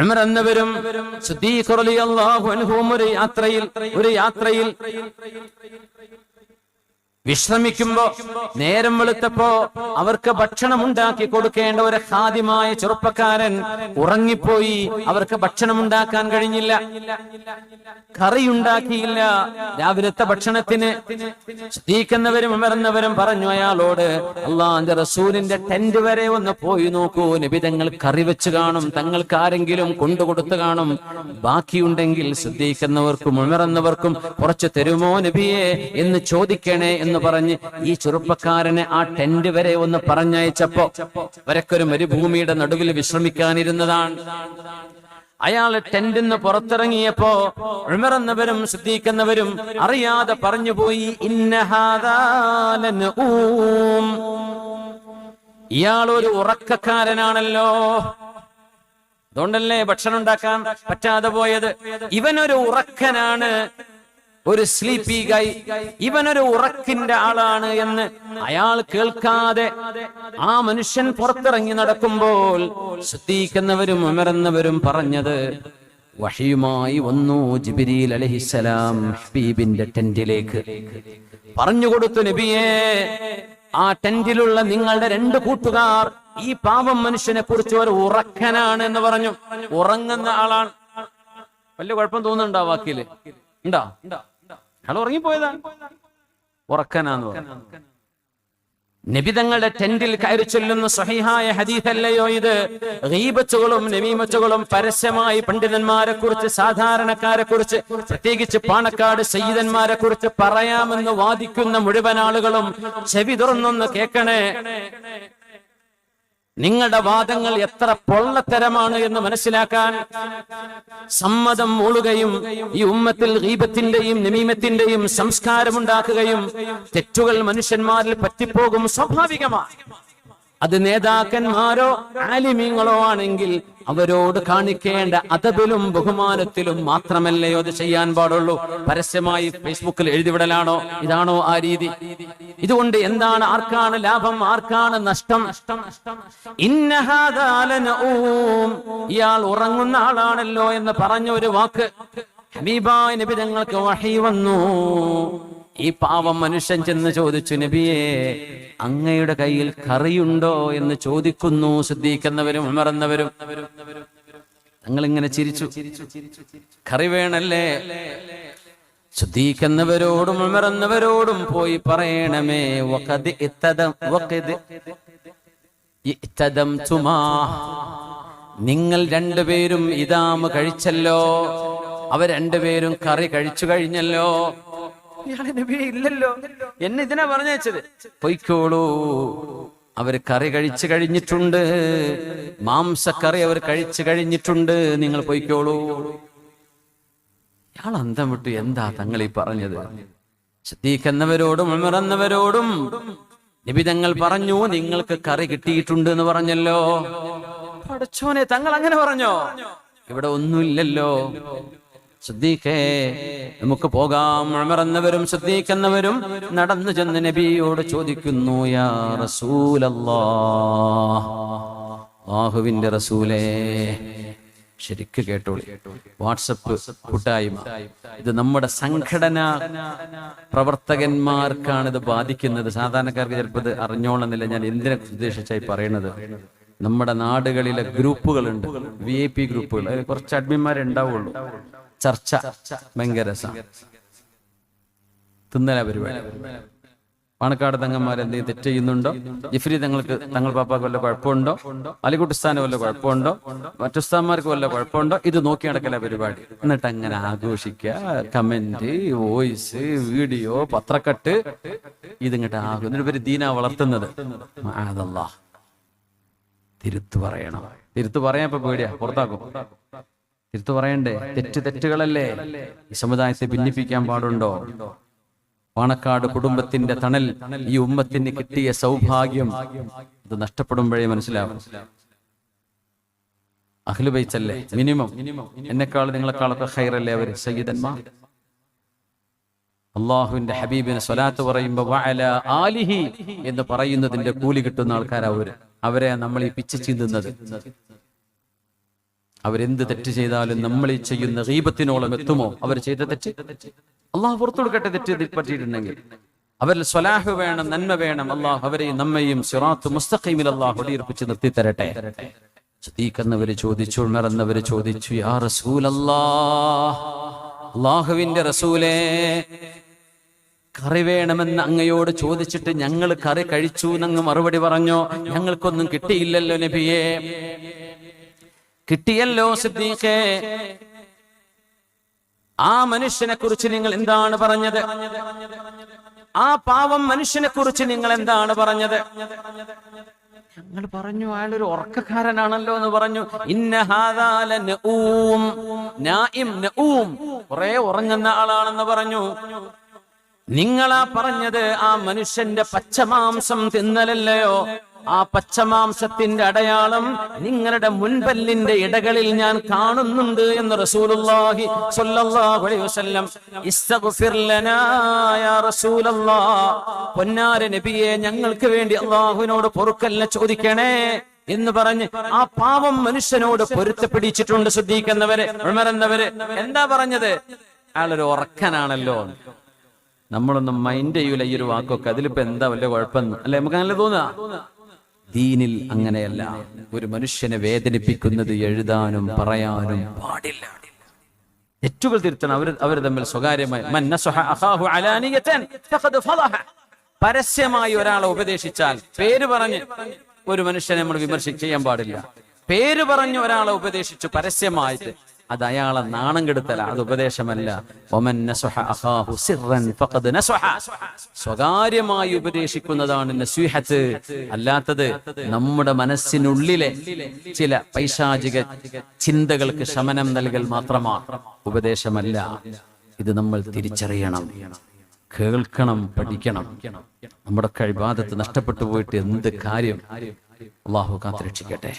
ഉമർ എന്നവരും സിദ്ദീഖ് റളിയല്ലാഹു അൻഹും ഒരു യാത്രയിൽ വിശ്രമിക്കുമ്പോ നേരം വെളുത്തപ്പോ അവർക്ക് ഭക്ഷണം ഉണ്ടാക്കി കൊടുക്കേണ്ട ഒരു ഖാദിമായ ചെറുപ്പക്കാരൻ ഉറങ്ങിപ്പോയി. അവർക്ക് ഭക്ഷണം ഉണ്ടാക്കാൻ കഴിഞ്ഞില്ല, കറി ഉണ്ടാക്കിയില്ല. രാവിലത്തെ ഭക്ഷണത്തിന് സിദ്ദീഖ് എന്നവരും ഉമർ എന്നവരും പറഞ്ഞു അയാളോട്, അല്ലാഹുവിന്റെ റസൂലിന്റെ ടെന്റ് വരെ ഒന്ന് പോയി നോക്കൂ, നബി തങ്ങൾ കറി വെച്ച് കാണും, തങ്ങൾക്ക് ആരെങ്കിലും കൊണ്ടുകൊടുത്തു കാണും, ബാക്കിയുണ്ടെങ്കിൽ സിദ്ദീഖ് എന്നവർക്കും ഉമർ എന്നവർക്കും കുറച്ച് തരുമോ നബിയെ എന്ന് ചോദിക്കണേ എന്ന് പറഞ്ഞ് ഈ ചെറുപ്പക്കാരനെ ആ ടെന്റ് വരെ ഒന്ന് പറഞ്ഞയച്ചപ്പോ അവരൊക്കെ മരുഭൂമിയുടെ നടുവിൽ വിശ്രമിക്കാനിരുന്നതാണ്. അയാള് ടെന്റിന്ന് പുറത്തിറങ്ങിയപ്പോ ഉമർ എന്നവരും സിദ്ദീഖ് എന്നവരും അറിയാതെ പറഞ്ഞുപോയി, ഇയാളൊരു ഉറക്കക്കാരനാണല്ലോ, അതുകൊണ്ടല്ലേ ഭക്ഷണം ഉണ്ടാക്കാൻ പറ്റാതെ പോയത്. ഇവനൊരു ഉറക്കനാണ്, ഒരു സ്ലീപ്പി ഗൈ, ഇവനൊരു ഉറക്കിന്റെ ആളാണ് എന്ന് അയാൾ കേൾക്കാതെ ആ മനുഷ്യൻ പുറത്തിറങ്ങി നടക്കുമ്പോൾ സിദ്ദീഖ് എന്നവരും ഉമർ എന്നവരും പറഞ്ഞത്, വഹിയുമായി വന്നു ജിബ്രീൽ അലൈഹിസ്സലാം ഹബീബിന്റെ ടെന്റിലേക്ക്. പറഞ്ഞുകൊടുത്തു, നബിയേ, ആ ടെന്റിലുള്ള നിങ്ങളുടെ 2 കൂട്ടുകാർ ഈ പാവം മനുഷ്യനെ കുറിച്ച് ഒരു ഉറക്കനാണ് എന്ന് പറഞ്ഞു. ഉറങ്ങുന്ന ആളാണ്. വലിയ കുഴപ്പം തോന്നുന്നുണ്ടോ വാക്കില്? ഉണ്ടോ? അയാൾ ഉറങ്ങിപ്പോയതാ, ഉറക്കനാന്ന് പറഞ്ഞു. നബി തങ്ങളുടെ ടെന്റിൽ കയറി ചൊല്ലുന്ന സ്വഹീഹായ ഹദീസ് അല്ലയോ ഇത്? ഗീബത്തുകളും നമീമത്തുകളും പരസ്യമായി പണ്ഡിതന്മാരെ കുറിച്ച്, സാധാരണക്കാരെ കുറിച്ച്, പ്രത്യേകിച്ച് പാണക്കാട് സയ്യിദന്മാരെ കുറിച്ച് പറയാമെന്ന് വാദിക്കുന്ന മുഴുവൻ ആളുകളും ചെവി തുറന്നൊന്ന് കേൾക്കണേ. നിങ്ങളുടെ വാദങ്ങൾ എത്ര പൊള്ളത്തരമാണ് എന്ന് മനസ്സിലാക്കാൻ സമ്മതം മൂളുകയും ഈ ഉമ്മത്തിൽ ഗീബത്തിന്റെയും നമീമത്തിന്റെയും സംസ്കാരമുണ്ടാക്കുകയും തെറ്റുകൾ മനുഷ്യന്മാരിൽ പറ്റിപ്പോകും, സ്വാഭാവികമാണ്. അത് നേതാക്കന്മാരോ ആലിമീങ്ങളോ ആണെങ്കിൽ അവരോട് കാണിക്കേണ്ട അദബിലും ബഹുമാനത്തിലും മാത്രമല്ലയോ അത് ചെയ്യാൻ പാടുള്ളൂ. പരസ്യമായി ഫേസ്ബുക്കിൽ എഴുതിവിടലാണോ? ഇതാണോ ആ രീതി? ഇതുകൊണ്ട് എന്താണ്, ആർക്കാണ് ലാഭം, ആർക്കാണ് നഷ്ടം? ഇയാൾ ഉറങ്ങുന്ന ആളാണല്ലോ എന്ന് പറഞ്ഞ ഒരു വാക്ക് ഹബീബായ നബി തങ്ങൾക്ക് വഹി വന്നു. ഈ പാവം മനുഷ്യൻ ചെന്ന് ചോദിച്ചു, നബിയെ, അങ്ങയുടെ കയ്യിൽ കറിയുണ്ടോ എന്ന് ചോദിക്കുന്നു. സിദ്ദീഖ് എന്നവരും ഉമർ എന്നവരും തങ്ങളിങ്ങനെ ചിരിച്ചു. കറി വേണല്ലേ? സിദ്ദീഖ് എന്നവരോടും ഉമർ എന്നവരോടും പോയി പറയണമേ, നിങ്ങൾ 2 പേരും ഇദാമ് കഴിച്ചല്ലോ, അവർ 2 പേരും കറി കഴിച്ചു കഴിഞ്ഞല്ലോ. ഇല്ലല്ലോ, എന്നെ ഇതിനാ പറഞ്ഞത്. പൊയ്ക്കോളൂ, അവര് കറി കഴിച്ചു കഴിഞ്ഞിട്ടുണ്ട്, മാംസക്കറി അവർ കഴിച്ചു കഴിഞ്ഞിട്ടുണ്ട്, നിങ്ങൾ പൊയ്ക്കോളൂ. ഇയാൾ അന്തം വിട്ടു, എന്താ തങ്ങൾ ഈ പറഞ്ഞത്? സിദ്ദീഖ് എന്നവരോടും ഉമർ എന്നവരോടും നബി തങ്ങൾ പറഞ്ഞു, നിങ്ങൾക്ക് കറി കിട്ടിയിട്ടുണ്ട് എന്ന് പറഞ്ഞല്ലോ. പടച്ചോനെ, തങ്ങൾ അങ്ങനെ പറഞ്ഞോ? ഇവിടെ ഒന്നുമില്ലല്ലോ. സിദ്ദീഖേ, നമുക്ക് പോകാം. ഉമർ എന്നവരും സിദ്ദീഖ് എന്നവരും നടന്നു ചെന്ന് നബിയോട് ചോദിക്കുന്നു, യാ റസൂലല്ലാഹ്, അല്ലാഹുവിന്റെ റസൂലേ. ശരിക്ക് കേട്ടോളി, വാട്സപ്പ് കൂട്ടായ്മ ഇത് നമ്മുടെ സംഘടന പ്രവർത്തകന്മാർക്കാണ് ഇത് ബാധിക്കുന്നത്. സാധാരണക്കാർക്ക് ചിലപ്പോൾ ഇത് അറിഞ്ഞോളന്നില്ല. ഞാൻ എന്തിനെ ഉദ്ദേശിച്ചായി പറയണത്, നമ്മുടെ നാടുകളിലെ ഗ്രൂപ്പുകളുണ്ട്, VIP ഗ്രൂപ്പുകൾ, അതിൽ കുറച്ച് അഡ്മിന്മാരെ ഉണ്ടാവുള്ളൂ. ചർച്ച ഭയങ്കര രസമാണ്. തിന്നല പരിപാടി. പാണക്കാട് തങ്ങന്മാർ എന്തെങ്കിലും തെറ്റ് ചെയ്യുന്നുണ്ടോ, ജിഫ്രി തങ്ങൾ പാപ്പാക്ക് വല്ല കുഴപ്പമുണ്ടോ, അലിക്കുട്ടിസ്ഥാന് വല്ല കുഴപ്പമുണ്ടോ, മറ്റുസ്താന്മാർക്ക് വല്ല കുഴപ്പമുണ്ടോ, ഇത് നോക്കി നടക്കല പരിപാടി. എന്നിട്ട് അങ്ങനെ ആഘോഷിക്കുക, കമന്റ്, വോയിസ്, വീഡിയോ, പത്രക്കട്ട്, ഇതിങ്ങോട്ട് ആകും. എന്നിട്ട് ദീന വളർത്തുന്നത്. അതല്ലാഹ്, തിരുത്തു പറയണം. തിരുത്തു പറയാൻ ഇപ്പൊ പേടിയാ, പുറത്താക്കും. തിരുത്തു പറയണ്ടേ? തെറ്റുകളല്ലേ? ഈ സമുദായത്തെ ഭിന്നിപ്പിക്കാൻ പാടുണ്ടോ? പാണക്കാട് കുടുംബത്തിന്റെ തണൽ ഈ ഉമ്മത്തിന് കിട്ടിയ സൗഭാഗ്യം ഇത് നഷ്ടപ്പെടുമ്പോഴേ മനസ്സിലാവും. അഹ്ലു ബൈത്തല്ലേ മിനിമം, എന്നെക്കാൾ നിങ്ങളെക്കാളൊക്കെ ഖൈറല്ലേ അവര് സയ്യിദന്മാർ. അള്ളാഹുവിന്റെ ഹബീബിന് സ്വലാത്ത് പറയുമ്പോ വഅലാ ആലിഹി എന്ന് പറയുന്നതിന്റെ കൂലി കിട്ടുന്ന ആൾക്കാരാ അവരെ നമ്മൾ ഈ പിച്ച് ചീന്തുന്നത്. അവരെന്ത് തെറ്റ് ചെയ്താലും നമ്മൾ ഈ ചെയ്യുന്ന ഗീബത്തിനോളം എത്തുമോ അവർ ചെയ്ത തെറ്റ്? അള്ളാഹു പുറത്തു കൊടുക്കട്ടെ തെറ്റ് പറ്റിയിട്ടുണ്ടെങ്കിൽ. അവരിൽ സ്വലാഹ് വേണം, നന്മ വേണം. അള്ളാഹു അവരെയും നമ്മയും സിറാത്ത് മുസ്തഖീമിൽ അള്ളാഹു ഒളിയിർപ്പിച്ച് നിർത്തി തരട്ടെ. സിദ്ദീഖ് എന്നവര് ചോദിച്ചു, ഉമർ എന്നവര് ചോദിച്ചു, യാ റസൂലല്ലാഹ്, അള്ളാഹുവിന്റെ റസൂലേ, കറി വേണമെന്ന് അങ്ങയോട് ചോദിച്ചിട്ട് ഞങ്ങൾ കറി കഴിച്ചു എന്നങ്ങ് മറുപടി പറഞ്ഞോ? ഞങ്ങൾക്കൊന്നും കിട്ടിയില്ലല്ലോ നബിയേ. കിട്ടിയല്ലോ സിദ്ദീഖേ. ആ മനുഷ്യനെ കുറിച്ച് നിങ്ങൾ എന്താണ് പറഞ്ഞത്? ആ പാവം മനുഷ്യനെ കുറിച്ച് നിങ്ങൾ എന്താണ് പറഞ്ഞത്? ഞങ്ങൾ പറഞ്ഞു, അയാളൊരു ഉറക്കക്കാരനാണല്ലോ എന്ന് പറഞ്ഞു. ഇന്ന ഹാദാ ലനഊം, നായിം നഊം, കുറെ ഉറങ്ങുന്ന ആളാണെന്ന് പറഞ്ഞു. നിങ്ങളാ പറഞ്ഞത് ആ മനുഷ്യന്റെ പച്ചമാംസം തിന്നലല്ലയോ? ആ പച്ചമാംസത്തിന്റെ അടയാളം നിങ്ങളുടെ മുൻപല്ലിന്റെ ഇടകളിൽ ഞാൻ കാണുന്നുണ്ട് എന്ന് റസൂലുള്ളാഹി സ്വല്ലല്ലാഹു അലൈഹി വസല്ലം. ഇസ്തഗ്ഫിർ ലനാ യാ റസൂലല്ലാഹ്, പൊന്നാര നബിയെ ഞങ്ങൾക്ക് വേണ്ടി അല്ലാഹുവിനോട് പൊറുക്കലിനെ ചോദിക്കണേ എന്ന് പറഞ്ഞ് ആ പാവം മനുഷ്യനോട് പൊരുത്തപ്പെടിച്ചിട്ടുണ്ട് സിദ്ദീഖ് എന്നവര്, ഉമർ എന്നവര്. എന്താ പറഞ്ഞത്? അയാളൊരു ഉറക്കനാണല്ലോ. നമ്മളൊന്നും മൈൻഡ് ചെയ്യൂല ഈ ഒരു വാക്കൊക്കെ. അതിലിപ്പോ എന്താ വലിയ കുഴപ്പമെന്ന് അല്ലെ നമുക്ക് അങ്ങനെ തോന്നുക. ദീനിൽ അങ്ങനെയല്ല. ഒരു മനുഷ്യനെ വേദനിപ്പിക്കുന്നത് എഴുതാനും പറയാനും പാടില്ല. തെറ്റുകൾ തിരുത്തണം. അവർ തമ്മിൽ സ്വകാര്യമായി. പരസ്യമായി ഒരാളെ ഉപദേശിച്ചാൽ, പേര് പറഞ്ഞ് ഒരു മനുഷ്യനെ നമ്മൾ ചെയ്യാൻ പാടില്ല. പേര് പറഞ്ഞു ഒരാളെ ഉപദേശിച്ചു പരസ്യമായിട്ട്, അത് അയാളെ നാണം കെടുത്തല, അത് ഉപദേശമല്ല. സ്വകാര്യമായി ഉപദേശിക്കുന്നതാണ് നസീഹത്ത്. അല്ലാത്തത് നമ്മുടെ മനസ്സിനുള്ളിലെ ചില പൈശാചിക ചിന്തകൾക്ക് ശമനം നൽകൽ മാത്രമാണ്, ഉപദേശമല്ല. ഇത് നമ്മൾ തിരിച്ചറിയണം, കേൾക്കണം, പഠിക്കണം. നമ്മുടെ ഇബാദത്ത് നഷ്ടപ്പെട്ടു പോയിട്ട് എന്ത് കാര്യം? അല്ലാഹു കാത്തുരക്ഷിക്കട്ടെ.